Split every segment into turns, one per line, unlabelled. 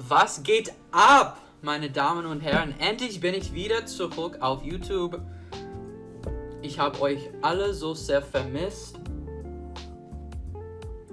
Was geht ab, meine Damen und Herren? Endlich bin ich wieder zurück auf YouTube. Ich habe euch alle so sehr vermisst.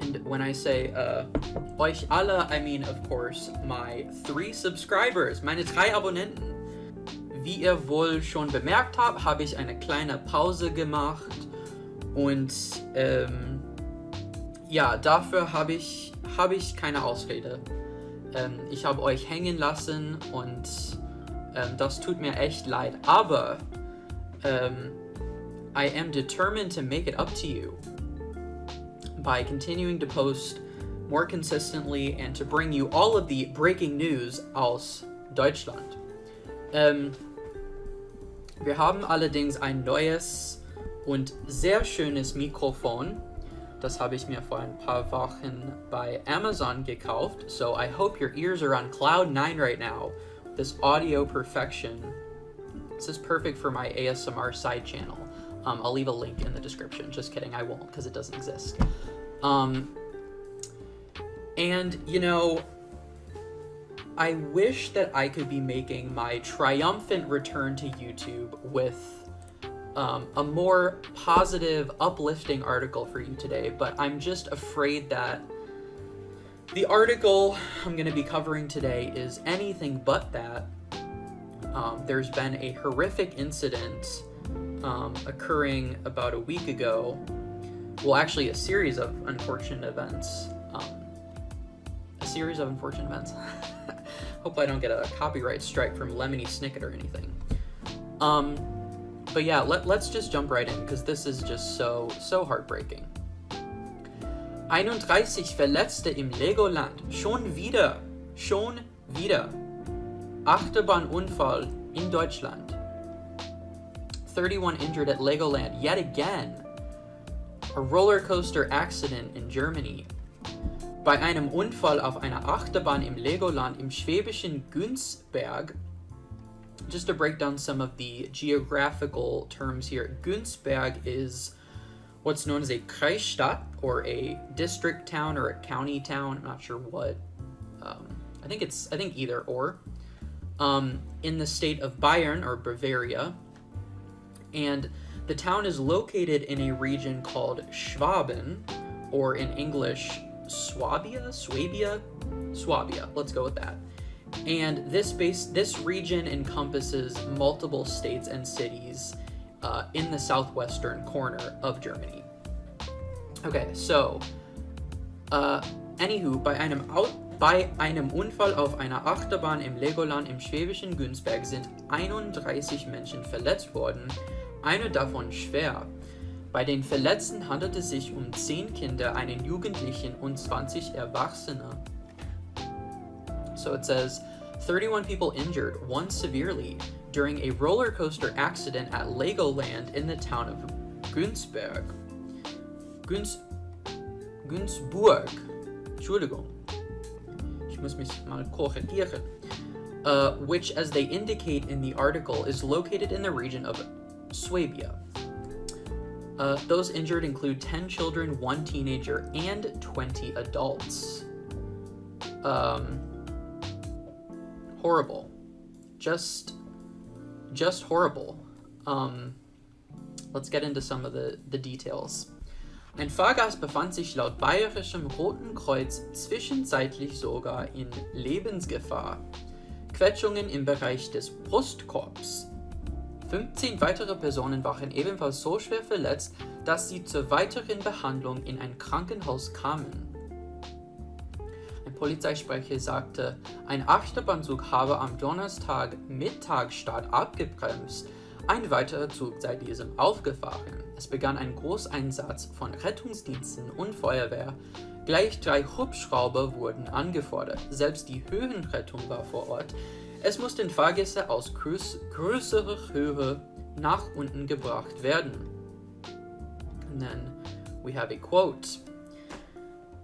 And when I say euch alle, I mean, of course, my 3 subscribers, meine 3 Abonnenten. Wie ihr wohl schon bemerkt habt, habe ich eine kleine Pause gemacht. Und ja, dafür habe ich keine Ausrede. Ich habe euch hängen lassen und das tut mir echt leid. Aber I am determined to make it up to you by continuing to post more consistently and to bring you all of the breaking news aus Deutschland. Wir haben allerdings ein neues und sehr schönes Mikrofon. Das habe ich mir vor ein paar Wochen bei Amazon gekauft. So I hope your ears are on cloud 9 right now. This audio perfection. This is perfect for my ASMR side channel. I'll leave a link in the description. Just kidding, I won't, because it doesn't exist. And, you know, I wish that I could be making my triumphant return to YouTube with a more positive, uplifting article for you today, but I'm just afraid that the article I'm going to be covering today is anything but that. There's been a horrific incident occurring about a week ago. Well, actually, a series of unfortunate events. Hope I don't get a copyright strike from Lemony Snicket or anything. But yeah, let's just jump right in, because this is just so heartbreaking. 31 Verletzte im Legoland. Schon wieder. Achterbahnunfall in Deutschland. 31 injured at Legoland yet again. A roller coaster accident in Germany. Bei einem Unfall auf einer Achterbahn im Legoland im schwäbischen Günzberg. Just to break down some of the geographical terms here, Günzberg is what's known as a Kreisstadt, or a district town or a county town. I'm not sure what. I think either or. In the state of Bayern or Bavaria, and the town is located in a region called Schwaben, or in English, Swabia. Let's go with that. And this region encompasses multiple states and cities in the southwestern corner of Germany. Okay, so anywho, bei einem Unfall auf einer Achterbahn im Legoland im schwäbischen Günzberg sind 31 Menschen verletzt worden, eine davon schwer. Bei den Verletzten handelt es sich um 10 Kinder, einen Jugendlichen und 20 Erwachsene. So it says 31 people injured, 1 severely, during a roller coaster accident at Legoland in the town of Günzburg. Entschuldigung. Ich muss mich mal korrigieren. Which, as they indicate in the article, is located in the region of Swabia. Those injured include 10 children, 1 teenager, and 20 adults. Horrible. Just horrible. Let's get into some of the details. Ein Fahrgast befand sich laut bayerischem Roten Kreuz zwischenzeitlich sogar in Lebensgefahr. Quetschungen im Bereich des Brustkorbs. 15 weitere Personen waren ebenfalls so schwer verletzt, dass sie zur weiteren Behandlung in ein Krankenhaus kamen. Ein Polizeisprecher sagte, ein Achterbahnzug habe am Donnerstag Mittagsstart abgebremst. Ein weiterer Zug sei diesem aufgefahren. Es begann ein Großeinsatz von Rettungsdiensten und Feuerwehr. Gleich 3 Hubschrauber wurden angefordert. Selbst die Höhenrettung war vor Ort. Es mussten Fahrgäste aus größerer Höhe nach unten gebracht werden. And then we have a quote.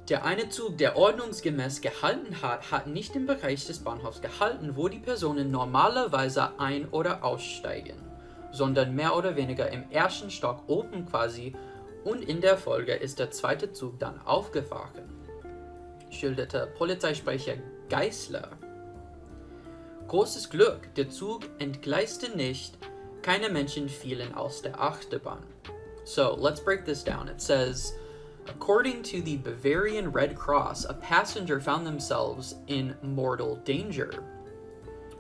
Der eine Zug, der ordnungsgemäß gehalten hat, hat nicht im Bereich des Bahnhofs gehalten, wo die Personen normalerweise ein- oder aussteigen, sondern mehr oder weniger im ersten Stock oben quasi, und in der Folge ist der zweite Zug dann aufgefahren, schilderte Polizeisprecher Geisler. Großes Glück, der Zug entgleiste nicht, keine Menschen fielen aus der Achterbahn. So let's break this down. It says, according to the Bavarian Red Cross, a passenger found themselves in mortal danger.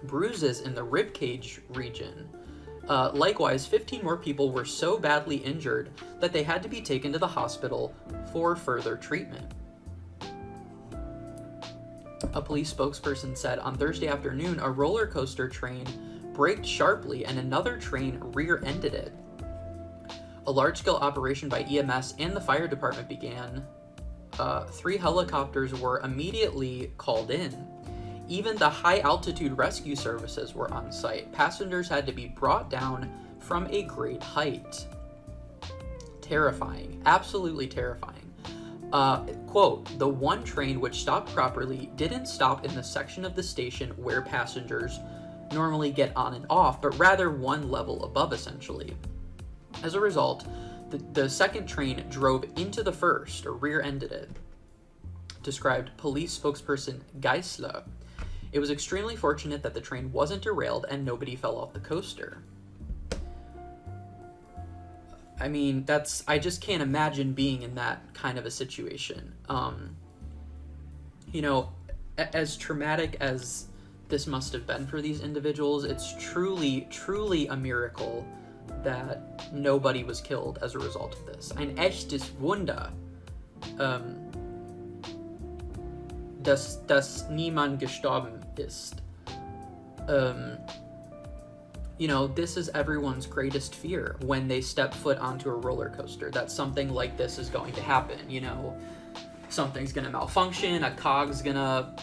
Bruises in the ribcage region. Likewise, 15 more people were so badly injured that they had to be taken to the hospital for further treatment. A police spokesperson said on Thursday afternoon a roller coaster train braked sharply and another train rear-ended it. A large-scale operation by EMS and the fire department began. 3 helicopters were immediately called in. Even the high-altitude rescue services were on site. Passengers had to be brought down from a great height. Terrifying. Absolutely terrifying. Quote, the one train which stopped properly didn't stop in the section of the station where passengers normally get on and off, but rather one level above, essentially. As a result, the second train drove into the first, or rear-ended it, described police spokesperson Geisler. It was extremely fortunate that the train wasn't derailed and nobody fell off the coaster. I mean, I just can't imagine being in that kind of a situation. You know, as traumatic as this must have been for these individuals, it's truly, truly a miracle that nobody was killed as a result of this. Ein echtes Wunder, dass niemand gestorben ist. You know, this is everyone's greatest fear when they step foot onto a roller coaster, that something like this is going to happen. You know, something's gonna malfunction, a cog's gonna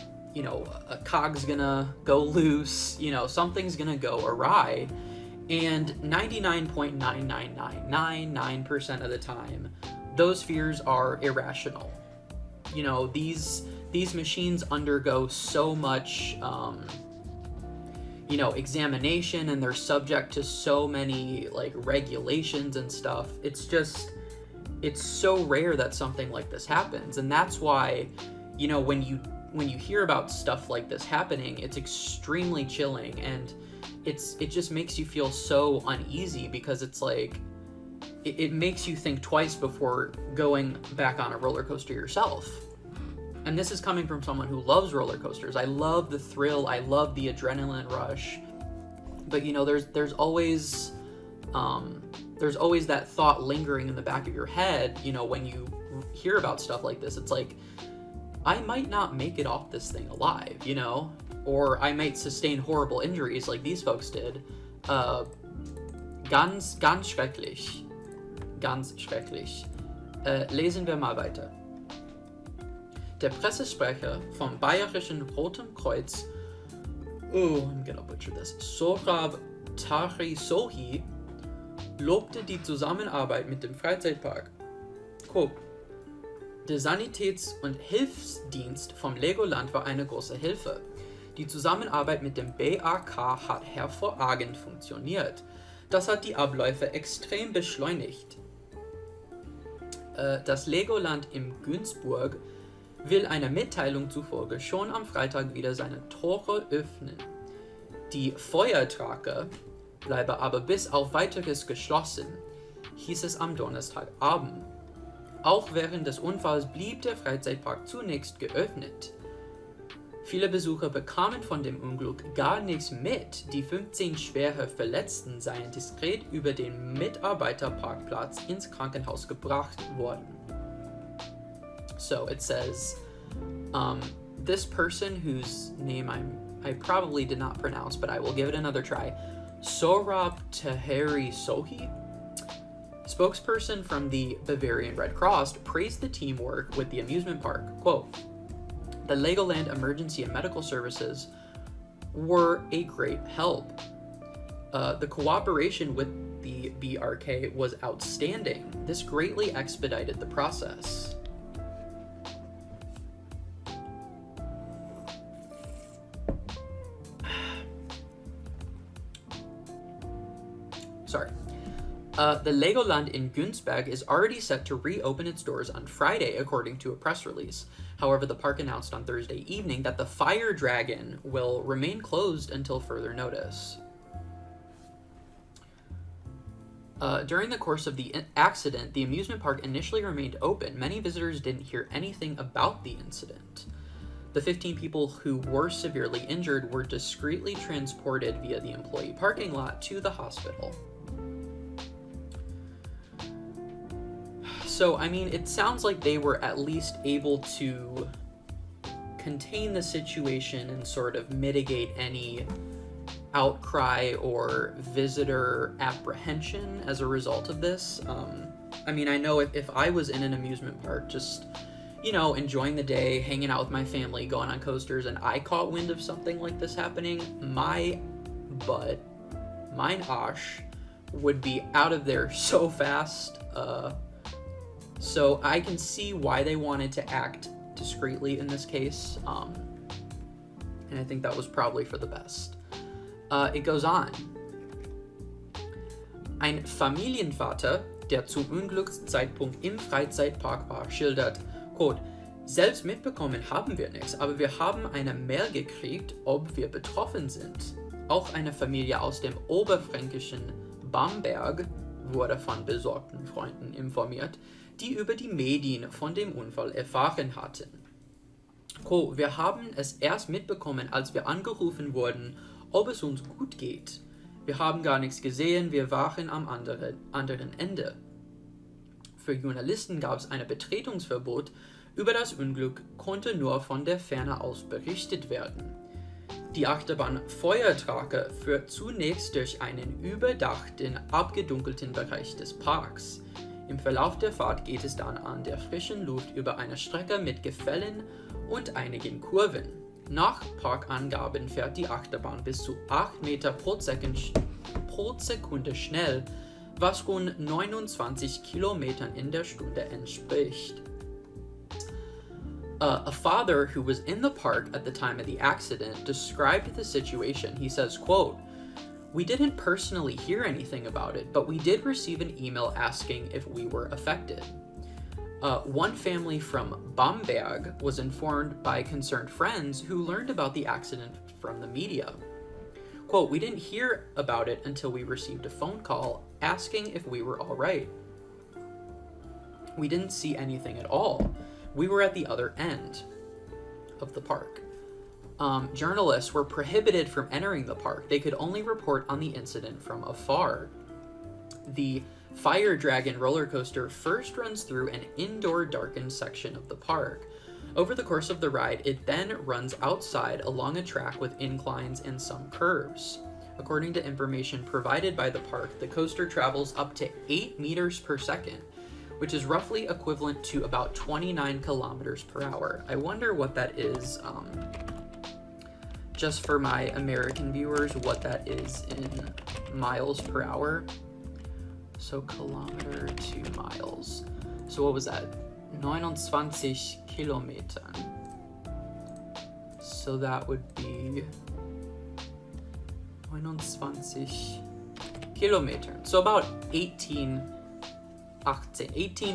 go loose, you know, something's gonna go awry. And 99.99999% of the time, those fears are irrational. You know, these machines undergo so much, you know, examination, and they're subject to so many, like, regulations and stuff. It's so rare that something like this happens. And that's why, you know, when you hear about stuff like this happening, it's extremely chilling, and it just makes you feel so uneasy, because it's like, it makes you think twice before going back on a roller coaster yourself. And this is coming from someone who loves roller coasters. I love the thrill, I love the adrenaline rush. But, you know, there's always that thought lingering in the back of your head, you know, when you hear about stuff like this. It's like, I might not make it off this thing alive, you know? Or I might sustain horrible injuries like these folks did. Ganz schrecklich. Ganz schrecklich. Lesen wir mal weiter. Der Pressesprecher vom Bayerischen Roten Kreuz, I'm gonna butcher this, Sohrab Tarisohi, lobte die Zusammenarbeit mit dem Freizeitpark. Quote, der Sanitäts- und Hilfsdienst vom Legoland war eine große Hilfe. Die Zusammenarbeit mit dem BAK hat hervorragend funktioniert. Das hat die Abläufe extrem beschleunigt. Das Legoland in Günzburg will einer Mitteilung zufolge schon am Freitag wieder seine Tore öffnen. Die Feuertrake bleibe aber bis auf Weiteres geschlossen, hieß es am Donnerstagabend. Auch während des Unfalls blieb der Freizeitpark zunächst geöffnet. Viele Besucher bekamen von dem Unglück gar nichts mit. Die 15 schwere Verletzten seien diskret über den Mitarbeiterparkplatz ins Krankenhaus gebracht worden. So it says, this person whose name I probably did not pronounce, but I will give it another try, Sohrab Tarisohi, spokesperson from the Bavarian Red Cross, praised the teamwork with the amusement park. Quote, the Legoland emergency and medical services were a great help. The cooperation with the BRK was outstanding. This greatly expedited the process. Sorry. The Legoland in Günzburg is already set to reopen its doors on Friday, according to a press release. However, the park announced on Thursday evening that the Fire Dragon will remain closed until further notice. During the course of the accident, the amusement park initially remained open. Many visitors didn't hear anything about the incident. The 15 people who were severely injured were discreetly transported via the employee parking lot to the hospital. So, I mean, it sounds like they were at least able to contain the situation and sort of mitigate any outcry or visitor apprehension as a result of this. I mean, I know if I was in an amusement park, just, enjoying the day, hanging out with my family, going on coasters, and I caught wind of something like this happening, my butt, mein Arsch, would be out of there so fast. So I can see why they wanted to act discreetly in this case, and I think that was probably for the best. It goes on. Ein Familienvater, der zum Unglückszeitpunkt im Freizeitpark war, schildert, Quote, selbst mitbekommen haben wir nichts, aber wir haben eine Mail gekriegt, ob wir betroffen sind. Auch eine Familie aus dem oberfränkischen Bamberg wurde von besorgten Freunden informiert, die über die Medien von dem Unfall erfahren hatten. Quote, wir haben es erst mitbekommen, als wir angerufen wurden, ob es uns gut geht. Wir haben gar nichts gesehen, wir waren am anderen Ende. Für Journalisten gab es ein Betretungsverbot, über das Unglück konnte nur von der Ferne aus berichtet werden. Die Achterbahn Feuerdrache führt zunächst durch einen überdachten, abgedunkelten Bereich des Parks. Im Verlauf der Fahrt geht es dann an der frischen Luft über eine Strecke mit Gefällen und einigen Kurven. Nach Parkangaben fährt die Achterbahn bis zu 8 Meter pro Sekunde schnell, was rund 29 Kilometern in der Stunde entspricht. A father who was in the park at the time of the accident described the situation. He says, quote, we didn't personally hear anything about it, but we did receive an email asking if we were affected. One family from Bamberg was informed by concerned friends who learned about the accident from the media. Quote, we didn't hear about it until we received a phone call asking if we were all right. We didn't see anything at all. We were at the other end of the park. Journalists were prohibited from entering the park. They could only report on the incident from afar. The Fire Dragon roller coaster first runs through an indoor darkened section of the park. Over the course of the ride, it then runs outside along a track with inclines and some curves. According to information provided by the park, the coaster travels up to 8 meters per second, which is roughly equivalent to about 29 kilometers per hour. I wonder what that is, just for my American viewers, what that is in miles per hour. So kilometer to miles. So what was that? 29 Kilometern. So that would be 29 Kilometern. So about 18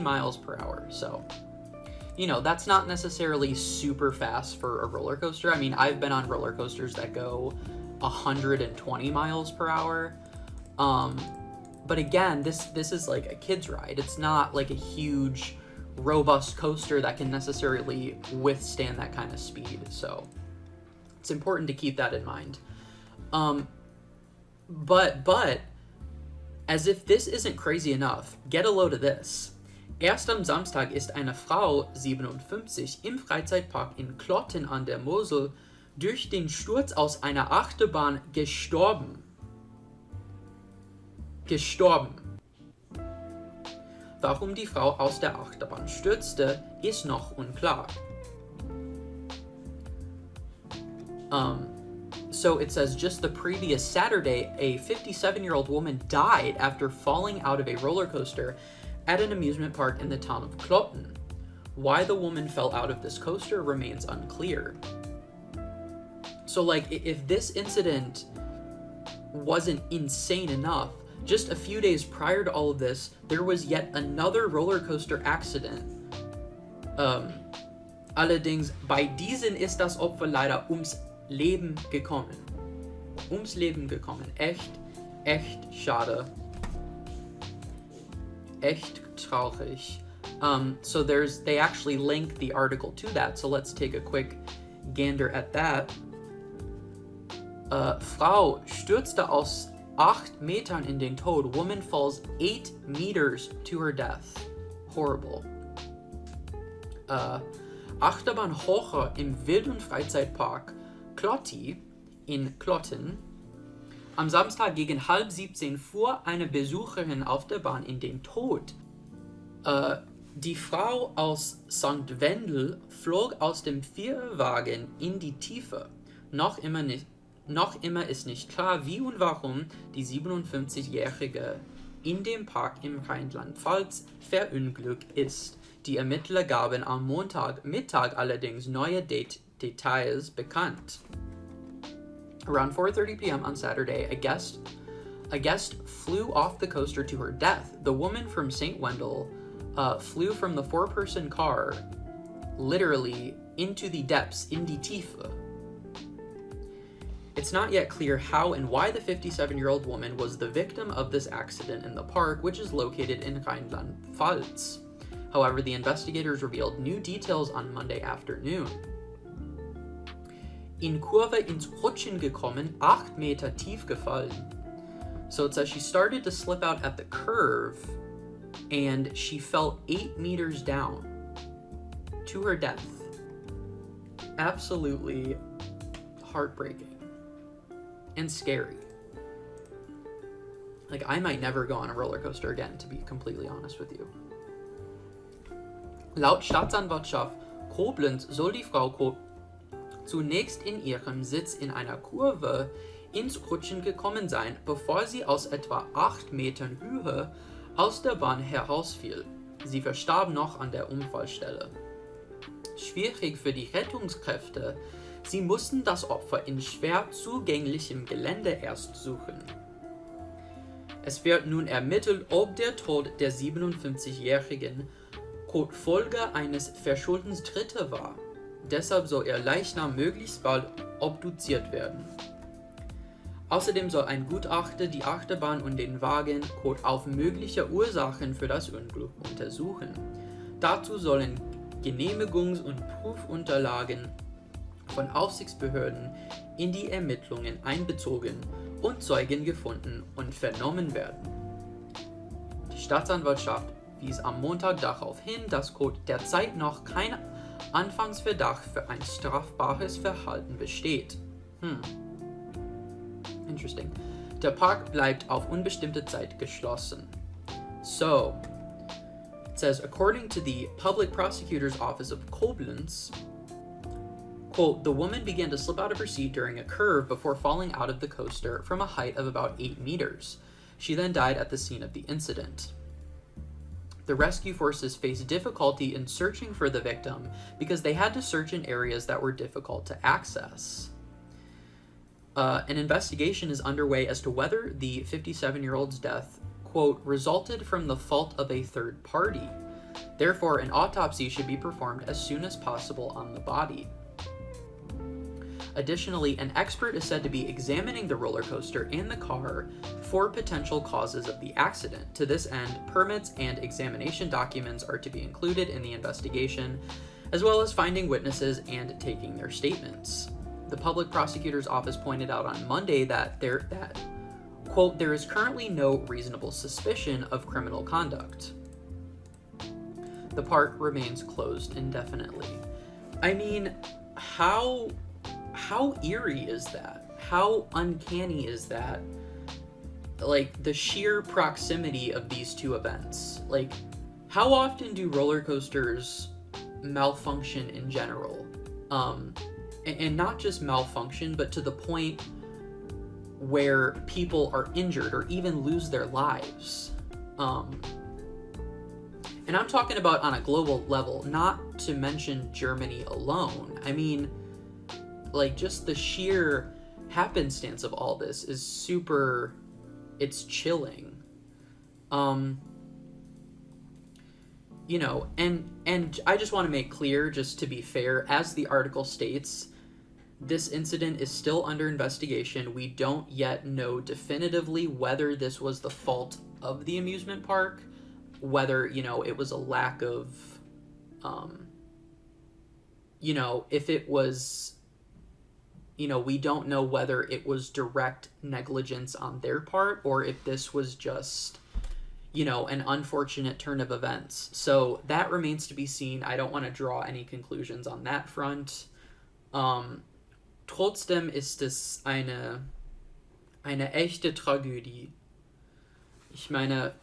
miles per hour. So, that's not necessarily super fast for a roller coaster. I mean, I've been on roller coasters that go 120 miles per hour. But again, this is like a kid's ride. It's not like a huge, robust coaster that can necessarily withstand that kind of speed. So it's important to keep that in mind. But as if this isn't crazy enough, get a load of this. Erst am Samstag ist eine Frau, 57, im Freizeitpark in Klotten an der Mosel durch den Sturz aus einer Achterbahn gestorben. Warum die Frau aus der Achterbahn stürzte, ist noch unklar. So it says just the previous Saturday, a 57-year-old woman died after falling out of a roller coaster at an amusement park in the town of Klotten. Why the woman fell out of this coaster remains unclear. So if this incident wasn't insane enough, Just a few days prior to all of this, there was yet another roller coaster accident. Allerdings, bei diesen ist das Opfer leider ums Leben gekommen. Echt schade. Echt traurig. So they actually link the article to that, so let's take a quick gander at that. Frau stürzte aus 8 Metern in den Tod. Woman falls 8 meters to her death. Horrible. Achterbahnunfall im Wild- und Freizeitpark Klotti in Klotten. Am Samstag gegen 16:30 fuhr eine Besucherin auf der Bahn in den Tod. Die Frau aus St. Wendel flog aus dem Viererwagen in die Tiefe. Noch immer ist nicht klar, wie und warum die 57-Jährige in dem Park im Rheinland-Pfalz verunglückt ist. Die Ermittler gaben am Montagmittag allerdings neue Details bekannt. Around 4:30 p.m. on Saturday, a guest flew off the coaster to her death. The woman from St. Wendel flew from the 4-person car, literally, into the depths, in die Tiefe. It's not yet clear how and why the 57-year-old woman was the victim of this accident in the park, which is located in Rheinland-Pfalz. However, the investigators revealed new details on Monday afternoon. In Kurve ins Rutschen gekommen, 8 Meter tief gefallen. So it says she started to slip out at the curve, and she fell 8 meters down to her death. Absolutely heartbreaking and scary. Like, I might never go on a roller coaster again, to be completely honest with you. Laut Staatsanwaltschaft Koblenz soll die Frau zunächst in ihrem Sitz in einer Kurve ins Rutschen gekommen sein, bevor sie aus etwa 8 Metern Höhe aus der Bahn herausfiel. Sie verstarb noch an der Unfallstelle. Schwierig für die Rettungskräfte. Sie mussten das Opfer in schwer zugänglichem Gelände erst suchen. Es wird nun ermittelt, ob der Tod der 57-Jährigen Folge eines Verschuldens Dritter war. Deshalb soll ihr Leichnam möglichst bald obduziert werden. Außerdem soll ein Gutachter die Achterbahn und den Wagen auf mögliche Ursachen für das Unglück untersuchen. Dazu sollen Genehmigungs- und Prüfunterlagen von Aufsichtsbehörden in die Ermittlungen einbezogen und Zeugen gefunden und vernommen werden. Die Staatsanwaltschaft wies am Montag darauf hin, dass derzeit noch kein Anfangsverdacht für ein strafbares Verhalten besteht. Interesting. Der Park bleibt auf unbestimmte Zeit geschlossen. So, it says, according to the Public Prosecutor's Office of Koblenz, quote, the woman began to slip out of her seat during a curve before falling out of the coaster from a height of about 8 meters. She then died at the scene of the incident. The rescue forces faced difficulty in searching for the victim because they had to search in areas that were difficult to access. An investigation is underway as to whether the 57-year-old's death, quote, resulted from the fault of a third party. Therefore, an autopsy should be performed as soon as possible on the body. Additionally, an expert is said to be examining the roller coaster and the car for potential causes of the accident. To this end, permits and examination documents are to be included in the investigation, as well as finding witnesses and taking their statements. The public prosecutor's office pointed out on Monday that quote, there is currently no reasonable suspicion of criminal conduct. The park remains closed indefinitely. I mean, how eerie is that? How uncanny is that? Like, the sheer proximity of these two events. Like, how often do roller coasters malfunction in general? And not just malfunction, but to the point where people are injured or even lose their lives. And I'm talking about on a global level, not to mention Germany alone. I mean, like, just the sheer happenstance of all this is it's chilling. Um, and I just want to make clear, just to be fair, as the article states, this incident is still under investigation. We don't yet know definitively whether this was the fault of the amusement park, whether, it was a lack of, if it was, we don't know whether it was direct negligence on their part or if this was just, an unfortunate turn of events. So that remains to be seen. I don't want to draw any conclusions on that front. Trotzdem ist es eine echte Tragödie. Ich meine,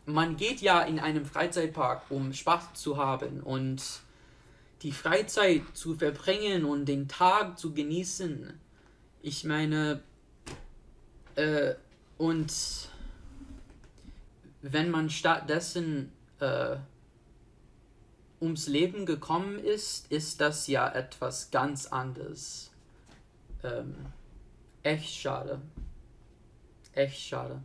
man geht ja in einem Freizeitpark, um Spaß zu haben und die Freizeit zu verbringen und den Tag zu genießen. Ich meine, und wenn man stattdessen ums Leben gekommen ist, ist das ja etwas ganz anderes. Echt schade. Echt schade.